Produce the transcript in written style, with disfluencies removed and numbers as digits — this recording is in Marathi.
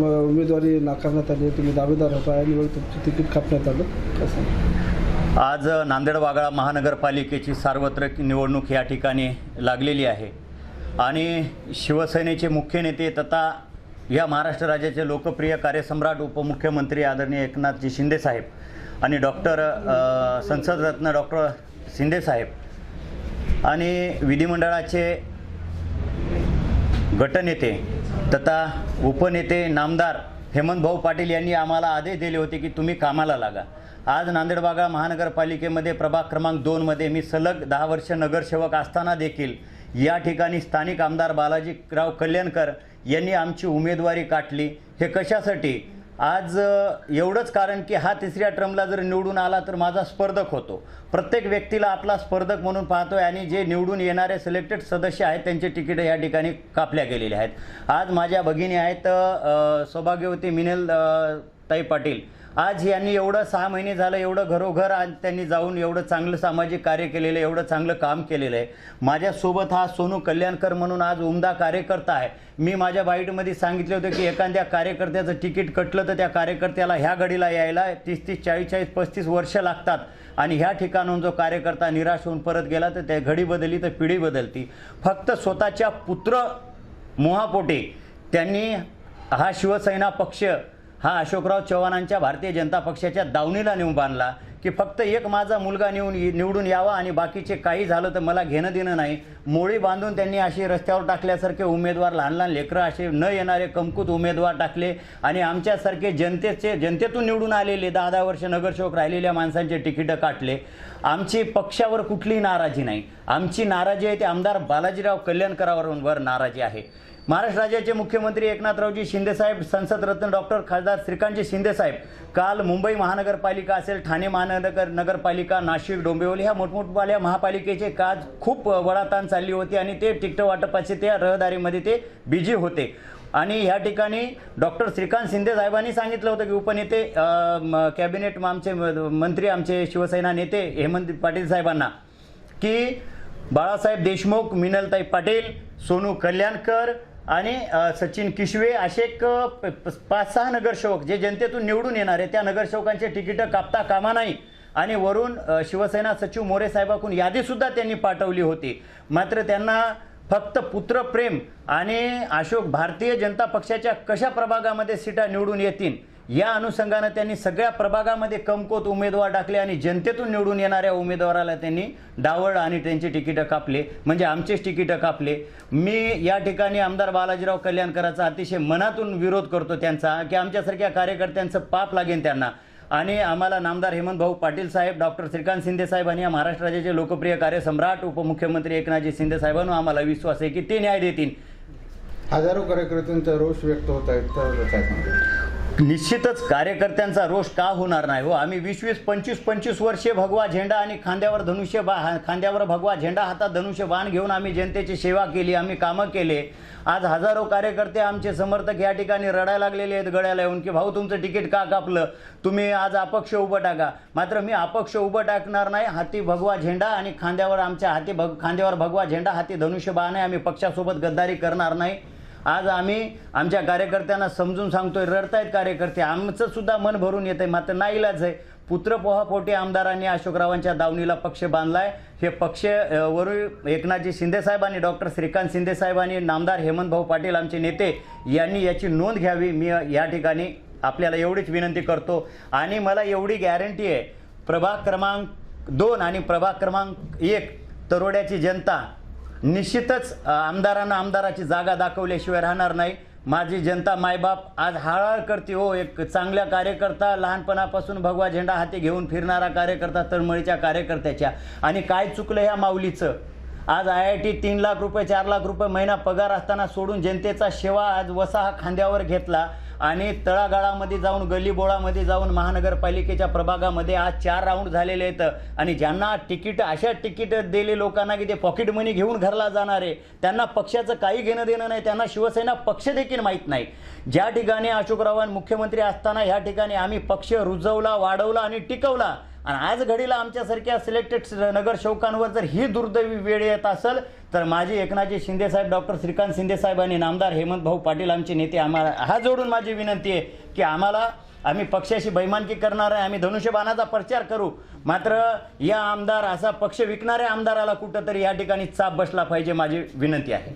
उमेदवारी नाकारण्यात आली, तुम्ही दावेदार होता आणि वेळी तुमचं तिकीट कापण्यात आलं, कसं? आज नांदेड वाघाळा महानगरपालिकेची सार्वत्रिक निवडणूक या ठिकाणी लागलेली आहे आणि शिवसेनेचे मुख्य नेते तथा या महाराष्ट्र राज्याचे लोकप्रिय कार्यसम्राट उपमुख्यमंत्री आदरणीय एकनाथजी शिंदे साहेब आणि संसदरत्न डॉक्टर शिंदे साहेब आणि विधिमंडळाचे गटनेते तथा उपनेते नामदार हेमंतभाऊ पाटील यांनी आम्हाला आदेश दिले होते की तुम्ही कामाला लागा। आज नांदेड वाघाळा महानगरपालिकेमध्ये प्रभाग क्रमांक 2 मध्ये मी सलग 10 वर्ष नगरसेवक असताना देखील या ठिकाणी स्थानिक आमदार बालाजीराव कल्याणकर यांनी आमची उमेदवारी काटली। हे कशासाठी? आज एवढंच कारण की हा तिसऱ्या टर्मला जर निवडून आला तर माझा स्पर्धक होतो। प्रत्येक व्यक्तीला आपला स्पर्धक म्हणून पाहतोय आणि जे निवडून येणारे सिलेक्टेड सदस्य आहेत त्यांचे तिकीट या ठिकाणी कापल्या गेलेले आहेत। आज माझ्या भगिनी आहेत सौभाग्यवती मिनेल ताई पाटील, आज यांनी एवढं 6 महिने झालं एवढं घरोघर आज त्यांनी जाऊन एवढं चांगलं सामाजिक कार्य केलेलं आहे, एवढं चांगलं काम केलेलं आहे। माझ्यासोबत हा सोनू कल्याणकर म्हणून आज उमदा कार्यकर्ता आहे। मी माझ्या बाईटमध्ये सांगितले होते की एखाद्या कार्यकर्त्याचं तिकीट कटलं तर त्या कार्यकर्त्याला ह्या घडीला यायला 30-30, 40-40, 35 वर्ष लागतात आणि ह्या ठिकाणाहून जो कार्यकर्ता निराश होऊन परत गेला तर त्या घडी बदलली तर पिढी बदलती। फक्त स्वतःच्या पुत्र मोहापोटी त्यांनी हा शिवसेना पक्ष हा अशोकराव चव्हाणांच्या भारतीय जनता पक्षाच्या दावणीला नेऊन बांधला की फक्त एक माझा मुलगा निवडून यावा आणि बाकीचे काही झालं तर मला घेणं देणं नाही। मोळी बांधून त्यांनी अशी रस्त्यावर टाकल्यासारखे उमेदवार, लहान लहान लेकरं असे न येणारे कमकुत उमेदवार टाकले आणि आमच्यासारखे जनतेतून निवडून आलेले 10-10 वर्ष नगरसेवक राहिलेल्या माणसांचे तिकीटं काटले। आमची पक्षावर कुठलीही नाराजी नाही, आमची नाराजी आहे ते आमदार बालाजीराव कल्याणकरांवर नाराजी आहे। महाराष्ट्र राज्याचे मुख्यमंत्री एकनाथरावजी शिंदेसाहेब, संसदरत्न डॉक्टर खासदार श्रीकांतजी शिंदेसाहेब काल मुंबई महानगरपालिका असेल, ठाणे महानगरपालिका, नाशिक, डोंबिवली ह्या मोठमोठ्या महापालिकेचे काज खूप वडाताण चालली होती आणि ते तिकीट वाटपाचे त्या रहदारीमध्ये ते बिझी होते आणि ह्या ठिकाणी डॉक्टर श्रीकांत शिंदे साहेबांनी सांगितलं होतं की उपनेते कॅबिनेट आमचे मंत्री, आमचे शिवसेना नेते हेमंत पाटील साहेबांना की बाळासाहेब देशमुख, मिनलताई पाटील, सोनू कल्याणकर आणि सचिन किशवे असे 5-6 नगरसेवक जे जनतेतून निवडून येणार आहे त्या नगरसेवकांचे तिकीटं कापता कामा नाही आणि वरून शिवसेना सचिव मोरे साहेबांकडून यादीसुद्धा त्यांनी पाठवली होती। मात्र त्यांना फक्त पुत्रप्रेम आणि भारतीय जनता पक्षाच्या कशा प्रभागामध्ये सीटा निवडून येतील या अनुषंगाने त्यांनी सगळ्या प्रभागामध्ये कमकुवत उमेदवार टाकले आणि जनतेतून निवडून येणाऱ्या उमेदवाराला त्यांनी डावळलं आणि त्यांची तिकीटं कापले, म्हणजे आमचेच तिकीटं कापले। मी या ठिकाणी आमदार बालाजीराव कल्याणकरांचा अतिशय मनातून विरोध करतो त्यांचा की आमच्यासारख्या कार्यकर्त्यांचं पाप लागेल त्यांना आणि आम्हाला नामदार हेमंतभाऊ पाटील साहेब, डॉक्टर श्रीकांत शिंदे साहेब आणि महाराष्ट्र राज्याचे लोकप्रिय कार्यसम्राट उपमुख्यमंत्री एकनाथजी शिंदे साहेबांना आम्हाला विश्वास आहे की ते न्याय देतील। हजारो कार्यकर्त्यांचा रोष व्यक्त होत आहे, तर काय सांगतो? निश्चितच कार्यकर्त्यांचा रोष का होणार नाही हो। आम्ही 20-20, 25-25 वर्षे भगवा झेंडा आणि खांद्यावर भगवा झेंडा, हातात धनुष्य बाण घेऊन आम्ही जनतेची सेवा केली, आम्ही कामं केले। आज हजारो कार्यकर्ते आमचे समर्थक या ठिकाणी रडायला लागलेले आहेत गळ्याला येऊन की भाऊ तुमचं तिकीट का कापलं, तुम्ही आज अपक्ष उभं टाका। मात्र मी अपक्ष उभं टाकणार नाही। हाती भगवा झेंडा आणि खांद्यावर भगवा झेंडा, हाती धनुष्य बाण आहे। आम्ही पक्षासोबत गद्दारी करणार नाही। आज आम्ही आमच्या कार्यकर्त्यांना समजून सांगतोय, रडतायत कार्यकर्ते, आमचं सुद्धा मन भरून येतंय, मात्र नाईलाज आहे। पुत्रपोहापोटी आमदारांनी अशोकरावांच्या दावणीला पक्ष बांधलाय। हे पक्ष वरून एकनाथजी शिंदे साहेबांनी, डॉक्टर श्रीकांत शिंदे साहेबांनी, नामदार हेमंतभाऊ पाटील आमचे नेते यांनी याची नोंद घ्यावी। मी या ठिकाणी आपल्याला एवढीच विनंती करतो आणि मला एवढी गॅरंटी आहे, प्रभाग क्रमांक 2 आणि प्रभाग क्रमांक 1 तरोड्याची जनता निश्चितच आमदाराची जागा दाखवल्याशिवाय राहणार नाही। माझी जनता मायबाप आज हळहळ करते हो। एक चांगल्या कार्यकर्ता, लहानपणापासून भगवा झेंडा हाती घेऊन फिरणारा कार्यकर्ता, तळमळीच्या कार्यकर्त्याच्या, आणि काय चुकलं ह्या माऊलीचं? आज IIT 3 लाख रुपये 4 लाख रुपये महिना पगार असताना सोडून जनतेचा सेवा आज वसा हा खांद्यावर घेतला आणि तळागाळामध्ये जाऊन, गल्लीबोळामध्ये जाऊन महानगरपालिकेच्या प्रभागामध्ये आज 4 राऊंड झालेले आहेत आणि ज्यांना तिकीट, अशा तिकीट दिले लोकांना की ते पॉकेट मनी घेऊन घरला जाणारे, त्यांना पक्षाचं काही घेणं देणं नाही, त्यांना शिवसेना पक्ष देखील माहीत नाही। ज्या ठिकाणी अशोकराव मुख्यमंत्री असताना ह्या ठिकाणी आम्ही पक्ष रुजवला, वाढवला आणि टिकवला आणि आज घडीला आमच्यासारख्या सिलेक्टेड नगरसेवकांवर जर ही दुर्दैवी वेळ येत असेल तर माझी एकनाथजी शिंदेसाहेब, डॉक्टर श्रीकांत शिंदेसाहेब आणि नामदार हेमंत भाऊ पाटील आमचे नेते, आम्हाला हात जोडून माझी विनंती आहे की आम्ही पक्षाशी बैमानकी करणार आहे, आम्ही धनुष्यबाणाचा प्रचार करू, मात्र या आमदार असा पक्ष विकणाऱ्या आमदाराला कुठंतरी या ठिकाणी चाप बसला पाहिजे, माझी विनंती आहे.